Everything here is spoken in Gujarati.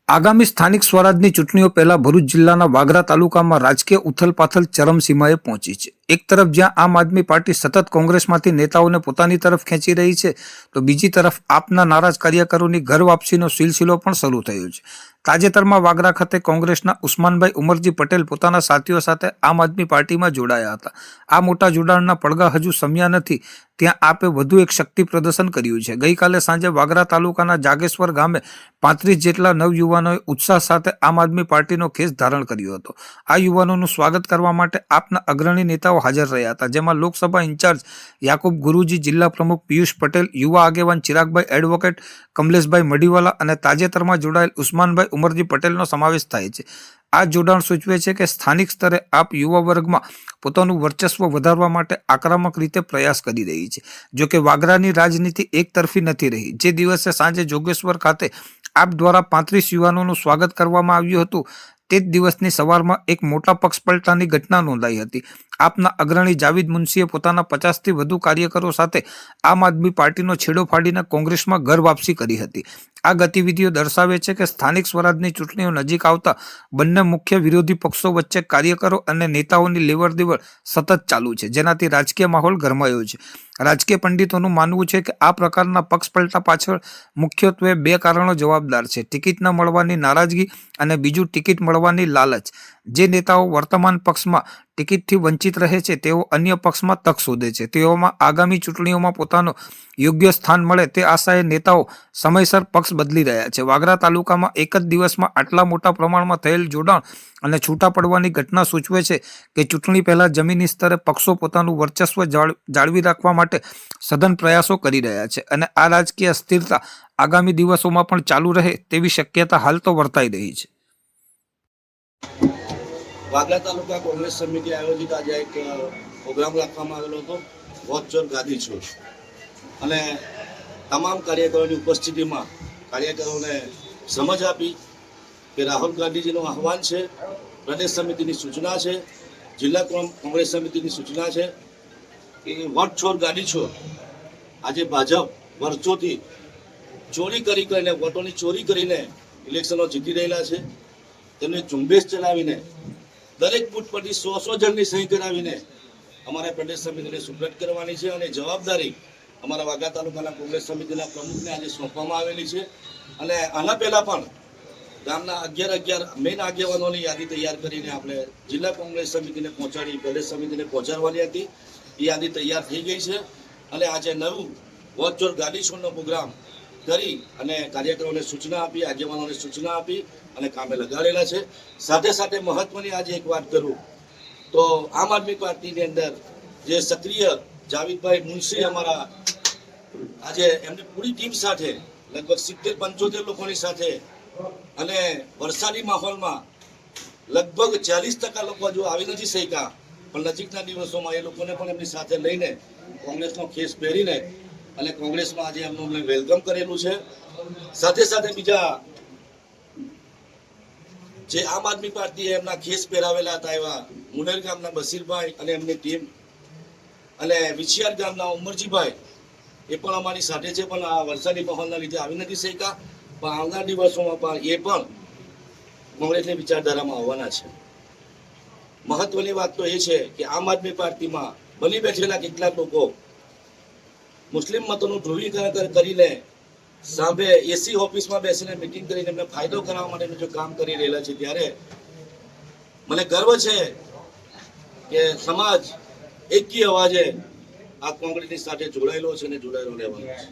આગામી સ્થાનિક સ્વરાજની ચૂંટણીઓ પહેલા ભરૂચ જિલ્લાના વાગરા તાલુકામાં રાજકીય ઉથલપાથલ ચરમસીમાએ પહોંચી છે। એક તરફ જ્યાં આમ આદમી પાર્ટી સતત કોંગ્રેસમાંથી નેતાઓને પોતાની તરફ ખેંચી રહી છે, તો બીજી તરફ આપના નારાજ કાર્યકરોની ઘર વાપસીનો સિલસિલો પણ શરૂ થયો છે। તાજેતરમાં વાગરા ખાતે કોંગ્રેસના ઉસ્માનભાઈ ઉમરજી પટેલ પોતાના સાથીઓ સાથે આમ આદમી પાર્ટીમાં જોડાયા હતા। આ મોટા જોડાણના પડઘા હજુ સમ્યા નથી, ત્યાં આપે વધુ એક શક્તિ પ્રદર્શન કર્યું છે। ગઈકાલે સાંજે વાગરા તાલુકાના જાગેશ્વર ગામે 35 જેટલા નવયુવાનોએ ઉત્સાહ સાથે આમ આદમી પાર્ટીનો ખેસ ધારણ કર્યો હતો। આ યુવાનોનું સ્વાગત કરવા માટે આપના અગ્રણી નેતાઓ હાજર રહ્યા હતા, જેમાં લોકસભા ઇન્ચાર્જ યાકુબ ગુરુજી, જિલ્લા પ્રમુખ પિયુષ પટેલ, યુવા આગેવાન ચિરાગભાઈ એડવોકેટ, કમલેશભાઈ મડીવાલા અને તાજેતરમાં જોડાયેલ ઉસ્માનભાઈ ઉમરજી પટેલનો સમાવેશ થાય છે। આ જોડાણ સૂચવે છે કે સ્થાનિક સ્તરે આપ યુવા વર્ગમાં પોતાનું વર્ચસ્વ વધારવા માટે આક્રમક રીતે પ્રયાસ કરી રહી છે। જોકે વાગરાની રાજનીતિ એક તરફી નથી રહી। જે દિવસે સાંજે જોગેશ્વર ખાતે આપ દ્વારા 35 યુવાનોનું સ્વાગત કરવામાં આવ્યું હતું, તે જ દિવસની સવારમાં એક મોટા પક્ષ પલટાની ઘટના નોંધાઈ હતી। આપના અગ્રણી જાવેદ મુનશીએ પોતાના 50થી વધુ કાર્યકરો સાથે આમ આદમી પાર્ટીનો છેડો ફાડીને કોંગ્રેસમાં ઘર વાપસી કરી હતી। આ ગતિવિધિઓ દર્શાવે છે કે સ્થાનિક સ્વરાજની ચૂંટણીઓ નજીક આવતા બંને મુખ્ય વિરોધી પક્ષો વચ્ચે કાર્યકરો અને નેતાઓની લેવડદેવડ સતત ચાલુ છે, જેનાથી રાજકીય માહોલ ગરમાયો છે। રાજકીય પંડિતોનું માનવું છે કે આ પ્રકારના પક્ષ પલટા પાછળ મુખ્યત્વે બે કારણો જવાબદાર છે: ટિકિટ ન મળવાની નારાજગી અને બીજું ટિકિટ મળવાની લાલચ। જે નેતાઓ વર્તમાન પક્ષમાં ટિકિટથી વંચિત રહે છે, તેઓ અન્ય પક્ષમાં તક શોધે છે। તેઓમાં આગામી ચૂંટણીઓમાં પોતાનું યોગ્ય સ્થાન મળે તે આશાએ નેતાઓ સમયસર પક્ષ બદલી રહ્યા છે। વાગરા તાલુકામાં એક જ દિવસમાં આટલા મોટા પ્રમાણમાં થયેલ જોડાણ અને છૂટા પડવાની ઘટના સૂચવે છે કે ચૂંટણી પહેલા જમીની સ્તરે પક્ષો પોતાનું વર્ચસ્વ જાળવી રાખવા માટે સઘન પ્રયાસો કરી રહ્યા છે અને આ રાજકીય અસ્થિરતા આગામી દિવસોમાં પણ ચાલુ રહે તેવી શક્યતા હાલ તો વર્તાઈ રહી છે। વાગરા તાલુકા કોંગ્રેસ સમિતિ આયોજિત આજે એક પ્રોગ્રામ રાખવામાં આવેલો હતો, વોટ ચોર ગાદી ચોર, અને તમામ કાર્યકરોની ઉપસ્થિતિમાં કાર્યકરોને સમજ આપી કે રાહુલ ગાંધીજીનું આહવાન છે, પ્રદેશ સમિતિની સૂચના છે, જિલ્લા કોંગ્રેસ સમિતિની સૂચના છે કે વોટ ચોર ગાદી ચોર આજે ભાજપ વર્ષોથી ચોરી કરીને વોટોની ચોરી કરીને ઇલેક્શનો જીતી રહેલા છે। તેમને ઝુંબેશ ચલાવીને દરેક બૂથ પરથી 100 જણની સહી કરાવીને અમારે પ્રદેશ સમિતિને સુપ્રત કરવાની છે અને જવાબદારી અમારા વાગરા તાલુકાના કોંગ્રેસ સમિતિના પ્રમુખને આજે સોંપવામાં આવેલી છે। અને આના પહેલાં પણ ગામના 11 મેઇન આગેવાનોની યાદી તૈયાર કરીને આપણે જિલ્લા કોંગ્રેસ સમિતિને પહોંચાડી, પ્રદેશ સમિતિને પહોંચાડવાની હતી। એ યાદી તૈયાર થઈ ગઈ છે અને આજે નવું વોટ ચોર ગાડી ચોરનો પ્રોગ્રામ કરી અને કાર્યકરોને સૂચના આપી, આગેવાનોને સૂચના આપી અને કામે લગાડેલા છે। સાથે સાથે મહત્વની આજે એક વાત કરું તો આમ આદમી પાર્ટીની અંદર જે સક્રિય જાવેદભાઈ મુનશી અમારા આજે એમની પૂરી ટીમ સાથે લગભગ 70-75 લોકોની સાથે અને વરસાદી માહોલમાં લગભગ 40% લોકો જો આવી નથી શક્યા, પણ નજીકના દિવસોમાં એ લોકોને પણ એમની સાથે લઈને કોંગ્રેસનો ખેસ પહેરીને અને કોંગ્રેસમાં આજે એમનું અમને વેલકમ કરેલું છે। સાથે સાથે બીજા જે આમ આદમી પાર્ટીએ એમના ખેસ પહેરાવેલા હતા એવા મુનેર ગામના બસીરભાઈ અને એમની ટીમ અને વિછિયાર ગામના ઉમરજીભાઈ એ પણ અમારી સાથે છે, પણ આ વરસાદી માહોલના લીધે આવી નથી શક્યા, પણ આવનાર દિવસોમાં પણ એ પણ કોંગ્રેસની વિચારધારામાં આવવાના છે। મહત્વની વાત તો એ છે કે આમ આદમી પાર્ટીમાં બની બેઠેલા કેટલાક લોકો મુસ્લિમ મતોનું ધ્રુવીકરણ કરીને સાંભે એસી ઓફિસમાં બેસીને મિટિંગ કરીને એમને ફાયદો કરાવવા માટેનું જો કામ કરી રહેલા છે, ત્યારે મને ગર્વ છે કે સમાજ એકી અવાજે આ કોંગ્રેસની સાથે જોડાયેલો છે અને જોડાયેલો રહેવાનો છે।